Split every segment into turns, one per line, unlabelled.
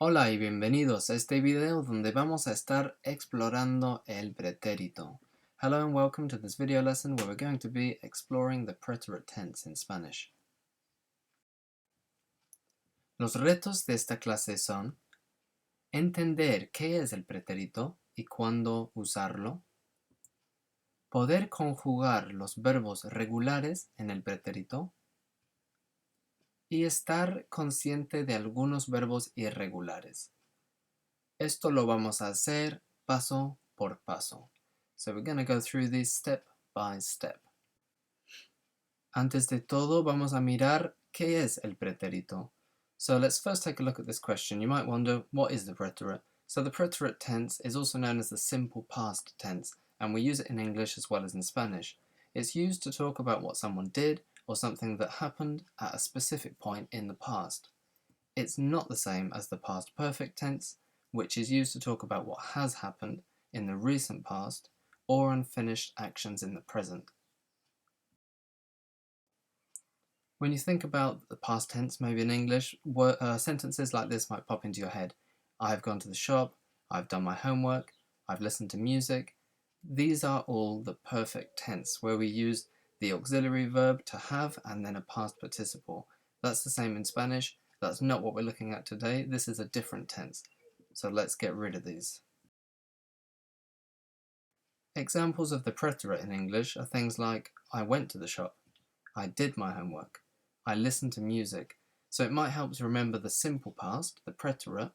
Hola y bienvenidos a este video donde vamos a estar explorando el pretérito. Hello and welcome to this video lesson where we're going to be exploring the preterite tense in Spanish. Los retos de esta clase son entender qué es el pretérito y cuándo usarlo, poder conjugar los verbos regulares en el pretérito y estar consciente de algunos verbos irregulares. Esto lo vamos a hacer paso por paso. So we're going to go through this step by step. Antes de todo, vamos a mirar qué es el pretérito. So let's first take a look at this question. You might wonder, what is the preterite? So the preterite tense is also known as the simple past tense, and we use it in English as well as in Spanish. It's used to talk about what someone did or something that happened at a specific point in the past. It's not the same as the past perfect tense, which is used to talk about what has happened in the recent past or unfinished actions in the present. When you think about the past tense, maybe in English, sentences like this might pop into your head. I've gone to the shop, I've done my homework, I've listened to music. These are all the perfect tense, where we use the auxiliary verb to have and then a past participle. That's the same in Spanish. That's not what we're looking at today. This is a different tense. So let's get rid of these. Examples of the preterite in English are things like I went to the shop, I did my homework, I listened to music. So it might help to remember the simple past, the preterite,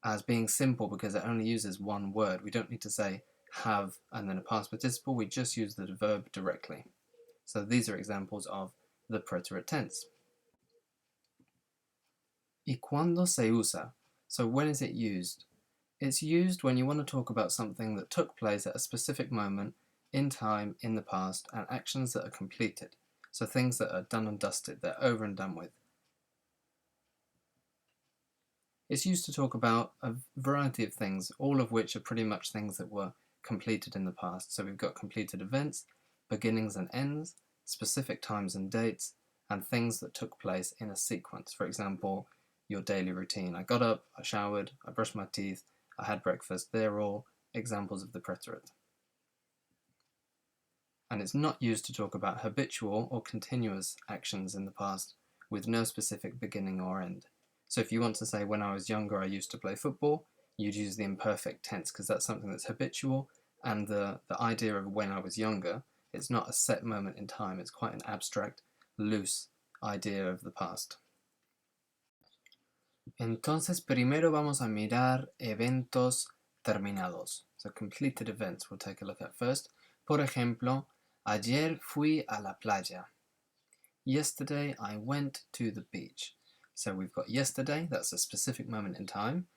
as being simple because it only uses one word. We don't need to say have and then a past participle, we just use the verb directly. So these are examples of the preterite tense. ¿Y cuándo se usa? So when is it used? It's used when you want to talk about something that took place at a specific moment in time in the past and actions that are completed. So things that are done and dusted, they're over and done with. It's used to talk about a variety of things, all of which are pretty much things that were completed in the past. So we've got completed events, beginnings and ends, specific times and dates, and things that took place in a sequence. For example, your daily routine. I got up, I showered, I brushed my teeth, I had breakfast. They're all examples of the preterite. And it's not used to talk about habitual or continuous actions in the past with no specific beginning or end. So if you want to say, when I was younger I used to play football, you'd use the imperfect tense because that's something that's habitual, and the idea of when I was younger, it's not a set moment in time, it's quite an abstract, loose idea of the past. Entonces primero vamos a mirar eventos terminados. So completed events we'll take a look at first. Por ejemplo, ayer fui a la playa. Yesterday I went to the beach. So we've got yesterday, that's a specific moment in time.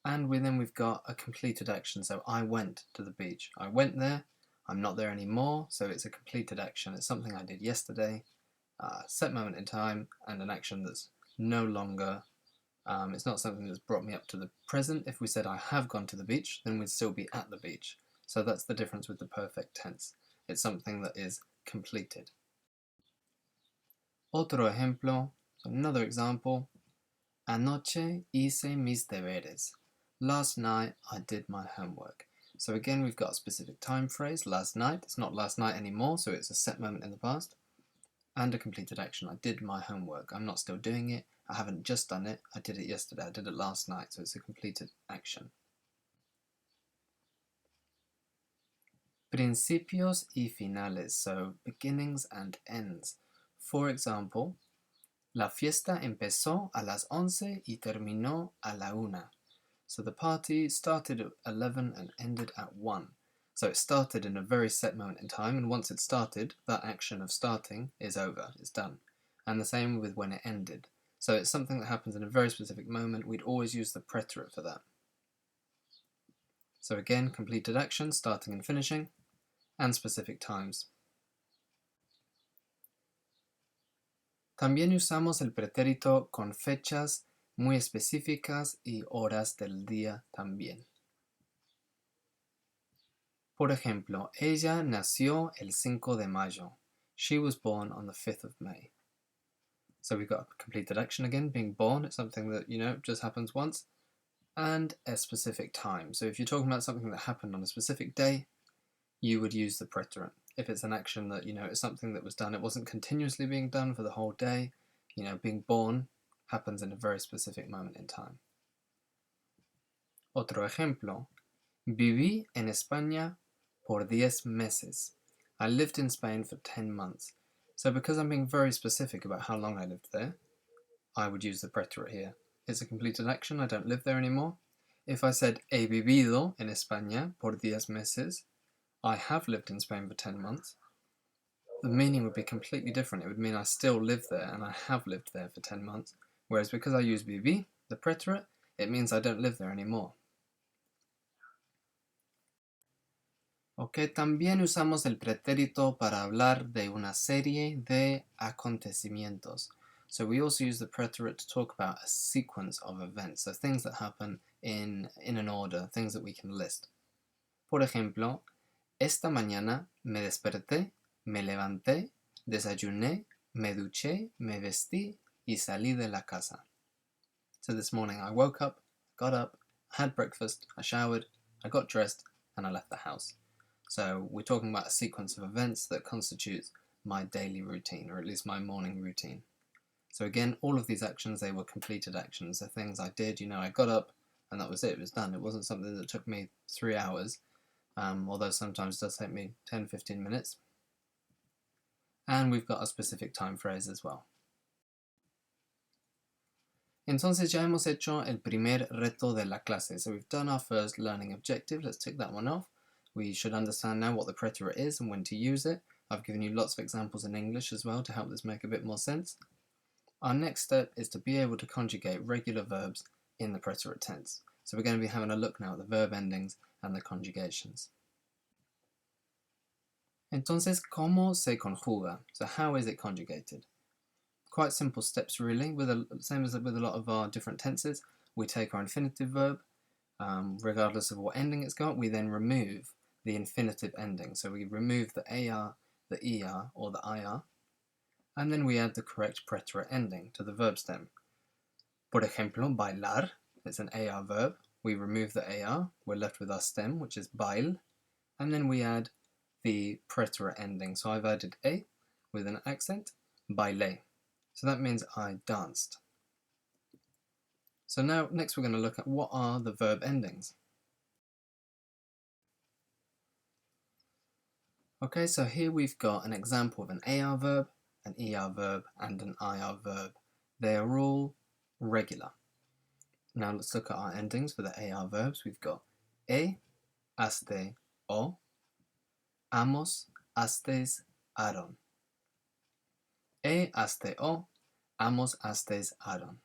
And then we've got a completed action, so I went to the beach. I went there, I'm not there anymore, so it's a completed action. It's something I did yesterday, set moment in time, and an action that's no longer, it's not something that's brought me up to the present. If we said I have gone to the beach, then we'd still be at the beach. So that's the difference with the perfect tense. It's something that is completed. Otro ejemplo, so another example. Anoche hice mis deberes. Last night I did my homework. So again, we've got a specific time phrase, last night. It's not last night anymore, so it's a set moment in the past. And a completed action. I did my homework. I'm not still doing it. I haven't just done it. I did it yesterday. I did it last night. So it's a completed action. Principios y finales. So beginnings and ends. For example, la fiesta empezó a las 11 y terminó a la 1. So the party started at 11 and ended at 1. So it started in a very set moment in time, and once it started, that action of starting is over, it's done. And the same with when it ended. So it's something that happens in a very specific moment. We'd always use the preterite for that. So again, completed action, starting and finishing, and specific times. También usamos el pretérito con fechas muy específicas y horas del día también. Por ejemplo, ella nació el 5 de mayo. She was born on the 5th of May. So we've got a completed action again, being born. It's something that, just happens once. And a specific time. So if you're talking about something that happened on a specific day, you would use the preterite. If it's an action that, it's something that was done, it wasn't continuously being done for the whole day, being born happens in a very specific moment in time. Otro ejemplo. Viví en España por 10 meses. I lived in Spain for 10 months. So because I'm being very specific about how long I lived there, I would use the preterite here. It's a completed action, I don't live there anymore. If I said he vivido en España por 10 meses, I have lived in Spain for 10 months, the meaning would be completely different. It would mean I still live there and I have lived there for 10 months. Whereas because I use viví, the preterite, it means I don't live there anymore. Ok, también usamos el pretérito para hablar de una serie de acontecimientos. So we also use the preterite to talk about a sequence of events, so things that happen in an order, things that we can list. Por ejemplo, esta mañana me desperté, me levanté, desayuné, me duché, me vestí y salí de la casa. So this morning I woke up, got up, had breakfast, I showered, I got dressed, and I left the house. So we're talking about a sequence of events that constitutes my daily routine, or at least my morning routine. So again, all of these actions, they were completed actions. The things I did, I got up and that was it. It was done. It wasn't something that took me 3 hours, although sometimes it does take me 10, 15 minutes. And we've got a specific time phrase as well. Entonces ya hemos hecho el primer reto de la clase. So we've done our first learning objective. Let's tick that one off. We should understand now what the preterite is and when to use it. I've given you lots of examples in English as well to help this make a bit more sense. Our next step is to be able to conjugate regular verbs in the preterite tense. So we're going to be having a look now at the verb endings and the conjugations. Entonces, ¿cómo se conjuga? So how is it conjugated? Quite simple steps really, same as with a lot of our different tenses. We take our infinitive verb, regardless of what ending it's got, we then remove the infinitive ending. So we remove the AR, the ER, or the IR, and then we add the correct preterite ending to the verb stem. Por ejemplo, bailar, it's an AR verb. We remove the AR, we're left with our stem, which is bail, and then we add the preterite ending. So I've added A with an accent, bailé. So that means I danced. So now, next we're going to look at what are the verb endings. Okay, so here we've got an example of an AR verb, an ER verb, and an IR verb. They are all regular. Now let's look at our endings for the AR verbs. We've got haste, o, amos, hastes, aron. Haste, o, amos, hastes, aron.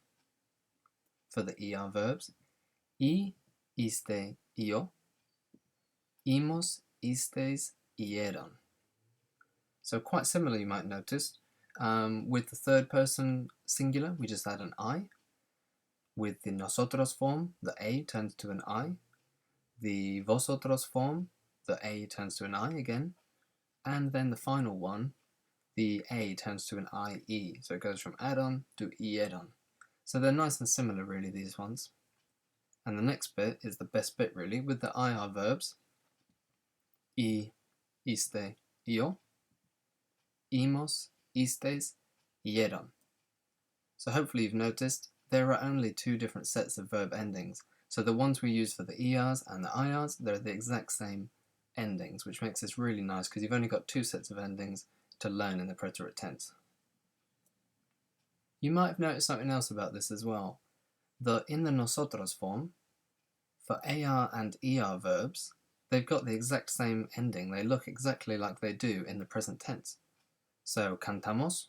For the ER verbs, iste, io, imos, istes, ieron. So quite similar, you might notice. With the third person singular, we just add an I. With the nosotros form, the A turns to an I. The vosotros form, the A turns to an I again. And then the final one, the A turns to an IE. So it goes from add-on to ieron. So they're nice and similar, really, these ones. And the next bit is the best bit, really, with the IR verbs. Iste, io, imos, istes, ieron. So hopefully you've noticed there are only 2 different sets of verb endings. So the ones we use for the ERs and the IRs, they're the exact same endings, which makes this really nice because you've only got 2 sets of endings to learn in the preterite tense. You might have noticed something else about this as well. In the nosotros form, for AR and ER verbs, they've got the exact same ending. They look exactly like they do in the present tense. So cantamos,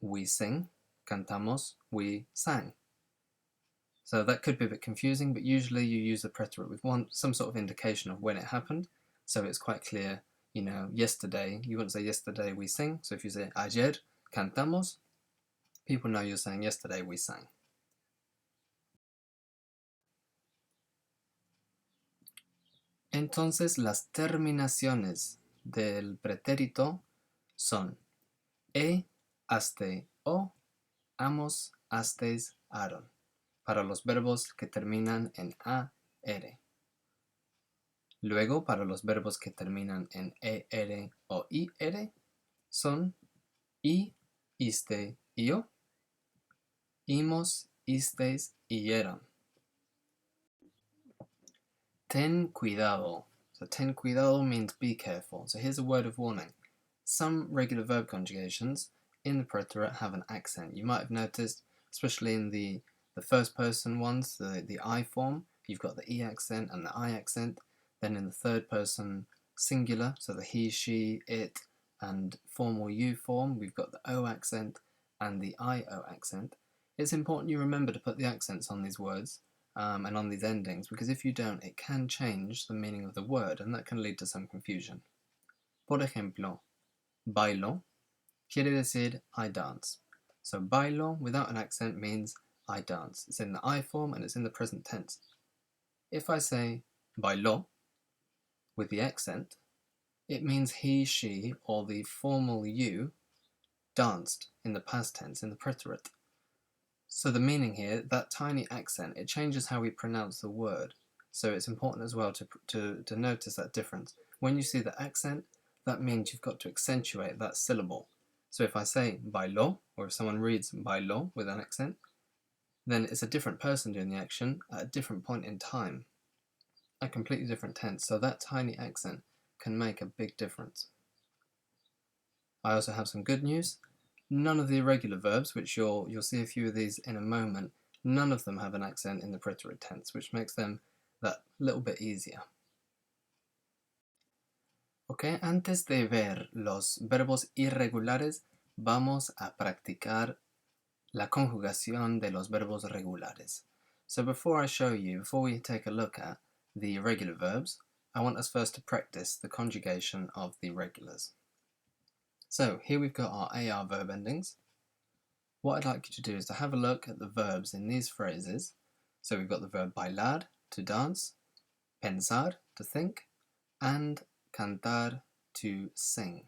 we sing. Cantamos, we sang. So that could be a bit confusing, but usually you use the preterite with some sort of indication of when it happened. So it's quite clear, yesterday, you wouldn't say yesterday we sing. So if you say ayer cantamos, people know you're saying yesterday we sang. Entonces las terminaciones del pretérito son haste, o, amos, astes, aron. Para los verbos que terminan en AR. Luego, para los verbos que terminan en ER o IR, son I, iste, io, imos, istes, ieron. Ten cuidado. So ten cuidado means be careful. So here's a word of warning. Some regular verb conjugations in the preterite have an accent. You might have noticed, especially in the first person ones, the I form, you've got the E accent and the I accent. Then in the third person singular, so the he, she, it, and formal you form, we've got the O accent and the IO accent. It's important you remember to put the accents on these words and on these endings, because if you don't, it can change the meaning of the word, and that can lead to some confusion. Por ejemplo, bailo quiere decir I dance. So bailo without an accent means I dance. It's in the I form and it's in the present tense. If I say bailó with the accent, it means he, she, or the formal you danced in the past tense, in the preterite. So the meaning here, that tiny accent, it changes how we pronounce the word. So it's important as well to notice that difference. When you see the accent, that means you've got to accentuate that syllable. So if I say bailó, or if someone reads bailó with an accent, then it's a different person doing the action at a different point in time, a completely different tense. So that tiny accent can make a big difference. I also have some good news. None of the irregular verbs, which you'll see a few of these in a moment, none of them have an accent in the preterite tense, which makes them that little bit easier. Ok, antes de ver los verbos irregulares, vamos a practicar la conjugación de los verbos regulares. So before we take a look at the irregular verbs, I want us first to practice the conjugation of the irregulars. So here we've got our AR verb endings. What I'd like you to do is to have a look at the verbs in these phrases. So we've got the verb bailar, to dance, pensar, to think, and cantar, to sing.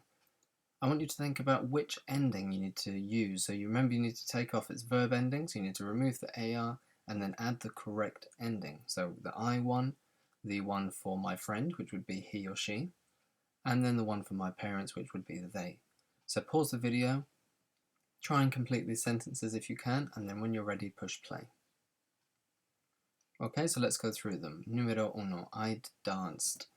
I want you to think about which ending you need to use. So you remember you need to take off its verb ending, so you need to remove the AR and then add the correct ending. So the I one, the one for my friend, which would be he or she, and then the one for my parents, which would be the they. So pause the video, try and complete these sentences if you can, and then when you're ready, push play. Okay, so let's go through them. Número uno, I danced.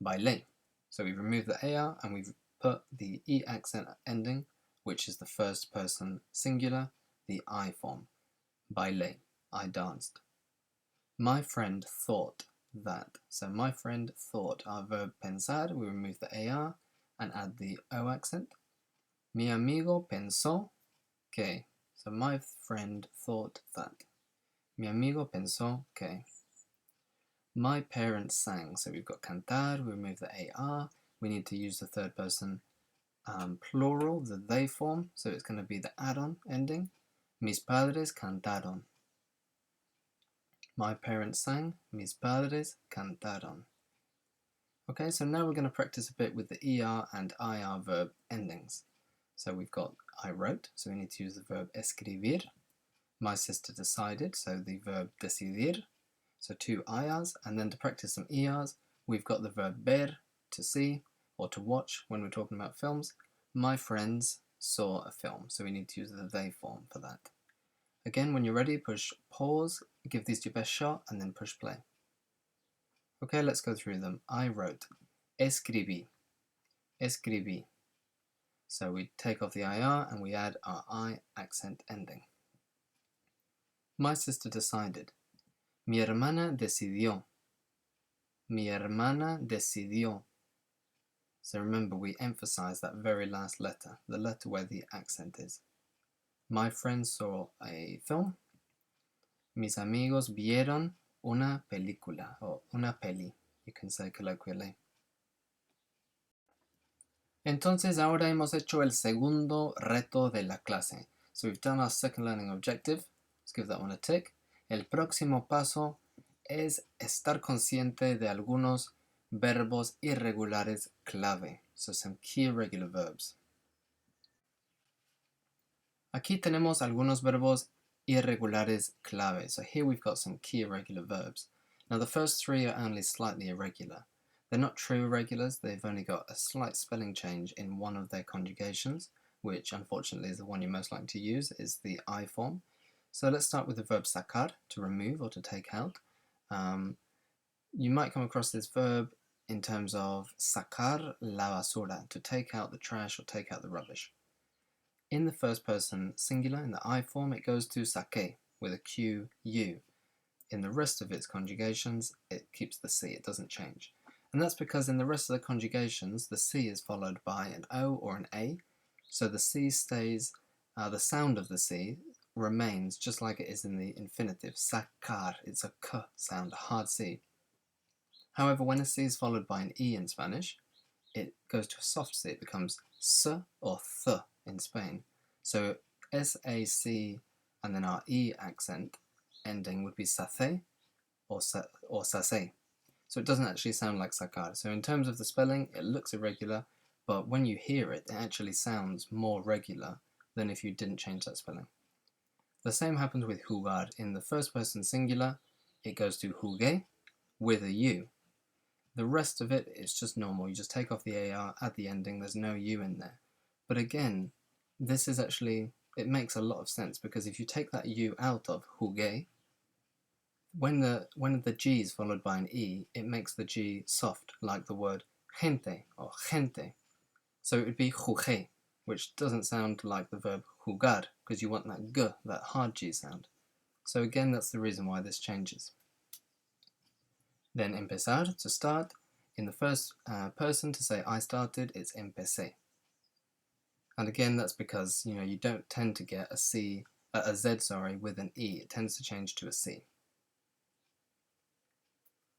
Bailé. So we've removed the AR and we've put the E accent ending, which is the first person singular, the I form. Bailé, I danced. My friend thought that. So my friend thought. Our verb pensar, we remove the AR and add the O accent. Mi amigo pensó que. So my friend thought that. Mi amigo pensó que. My parents sang. So we've got cantar, we remove the AR. We need to use the third person plural, the they form. So it's going to be the add-on ending. Mis padres cantaron. My parents sang. Mis padres cantaron. Okay, so now we're going to practice a bit with the ER and IR verb endings. So we've got I wrote, so we need to use the verb escribir. My sister decided, so the verb decidir. So two IRs, and then to practice some ERs, we've got the verb ver, to see, or to watch when we're talking about films. My friends saw a film, so we need to use the they form for that. Again, when you're ready, push pause, give these your best shot, and then push play. Okay, let's go through them. I wrote, escribí, escribí. So we take off the IR and we add our I accent ending. My sister decided. Mi hermana decidió. Mi hermana decidió. So remember, we emphasize that very last letter, the letter where the accent is. My friends saw a film. Mis amigos vieron una película, or una peli, you can say colloquially. Entonces ahora hemos hecho el segundo reto de la clase. So we've done our second learning objective. Let's give that one a tick. El próximo paso es estar consciente de algunos verbos irregulares clave. So some key irregular verbs. Aquí tenemos algunos verbos irregulares clave. So here we've got some key irregular verbs. Now the first three are only slightly irregular. They're not true irregulars, they've only got a slight spelling change in one of their conjugations, which unfortunately is the one you're most likely to use, is the I form. So let's start with the verb sacar, to remove or to take out. You might come across this verb in terms of sacar la basura, to take out the trash or take out the rubbish. In the first person singular, in the I form, it goes to saqué with a Q, U. In the rest of its conjugations, it keeps the C, it doesn't change. And that's because in the rest of the conjugations, the C is followed by an O or an A, so the C stays, the sound of the C remains just like it is in the infinitive, sacar, it's a K sound, a hard C. However, when a C is followed by an E in Spanish, it goes to a soft C, it becomes S or Th in Spain. So S-A-C and then our E accent ending would be sace or sace. So it doesn't actually sound like sacar. So in terms of the spelling, it looks irregular, but when you hear it, it actually sounds more regular than if you didn't change that spelling. The same happens with jugar. In the first person singular, it goes to jugué with a U. The rest of it is just normal. You just take off the AR at the ending, there's no U in there. But again, this is actually, it makes a lot of sense, because if you take that U out of jugué, when the G is followed by an E, it makes the G soft, like the word gente or gente. So it would be jugué, which doesn't sound like the verb jugar, because you want that G, that hard G sound. So again, that's the reason why this changes. Then empezar, to start. In the first person, to say I started, it's empecé. And again, that's because you don't tend to get a Z with an E. It tends to change to a C.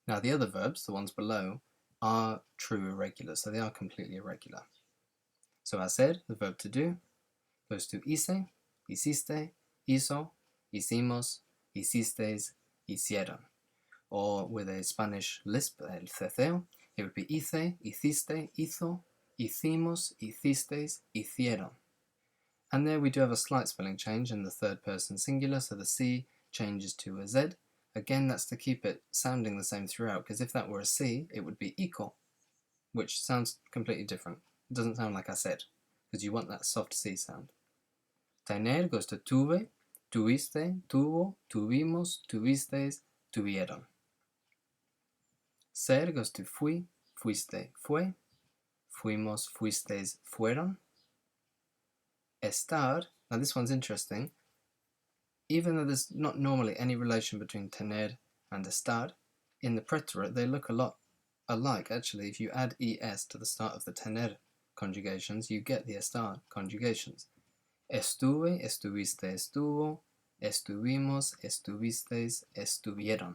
Now the other verbs, the ones below, are true irregulars, so they are completely irregular. So hacer, the verb to do, goes to hice, hiciste, hizo, hicimos, hicisteis, hicieron. Or with a Spanish lisp, el ceceo, it would be hice, hiciste, hizo, hicimos, hicisteis, hicieron. And there we do have a slight spelling change in the third person singular, so the C changes to a Z. Again, that's to keep it sounding the same throughout, because if that were a C, it would be ico, which sounds completely different. It doesn't sound like hacer, because you want that soft C sound. Tener goes to tuve, tuviste, tuvo, tuvimos, tuvisteis, tuvieron. Ser goes to fui, fuiste, fue, fuimos, fuisteis, fueron. Estar, now this one's interesting. Even though there's not normally any relation between tener and estar, in the preterite they look a lot alike. Actually, if you add es to the start of the tener conjugations, you get the estar conjugations. Estuve, estuviste, estuvo, estuvimos, estuvisteis, estuvieron.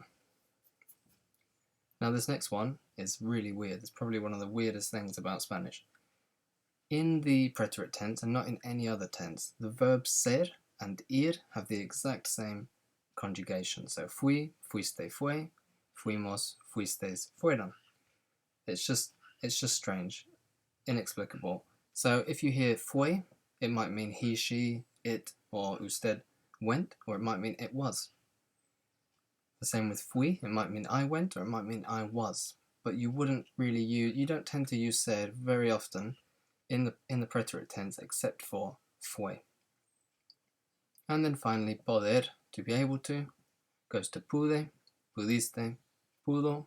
Now this next one is really weird. It's probably one of the weirdest things about Spanish. In the preterite tense, and not in any other tense, the verbs ser and ir have the exact same conjugation. So fui, fuiste, fue, fuimos, fuisteis, fueron. It's just strange, inexplicable. So if you hear fue, it might mean he, she, it, or usted went, or it might mean it was. The same with fui, it might mean I went, or it might mean I was. But you wouldn't really you don't tend to use ser very often in the preterite tense, except for fue. And then finally, poder, to be able to, goes to pude, pudiste, pudo,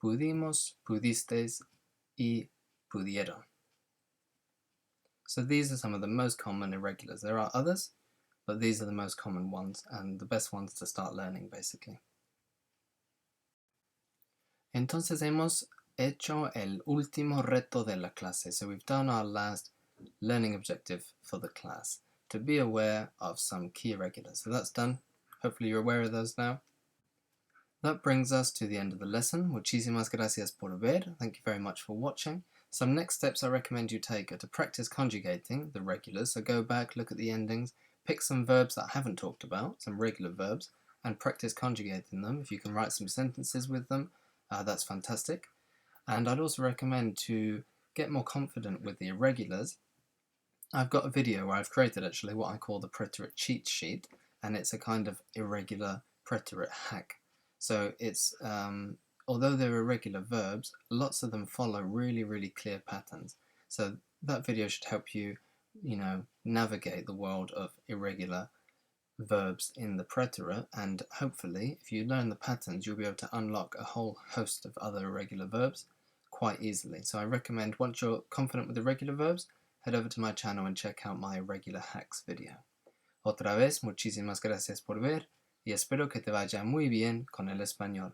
pudimos, pudisteis, y pudieron. So these are some of the most common irregulars. There are others, but these are the most common ones and the best ones to start learning, basically. Entonces hemos hecho el último reto de la clase. So we've done our last learning objective for the class, to be aware of some key irregulars. So that's done. Hopefully you're aware of those now. That brings us to the end of the lesson. Muchísimas gracias por ver. Thank you very much for watching. Some next steps I recommend you take are to practice conjugating the regulars. So go back, look at the endings, pick some verbs that I haven't talked about, some regular verbs, and practice conjugating them. If you can write some sentences with them, that's fantastic. And I'd also recommend to get more confident with the irregulars I've got a video where I've created actually what I call the preterite cheat sheet, and it's a kind of irregular preterite hack. So it's although they're irregular verbs, lots of them follow really clear patterns. So that video should help you, navigate the world of irregular verbs in the preterite, and hopefully if you learn the patterns you'll be able to unlock a whole host of other irregular verbs quite easily. So I recommend, once you're confident with irregular verbs, head over to my channel and check out my irregular hacks video. Otra vez, muchísimas gracias por ver y espero que te vaya muy bien con el español.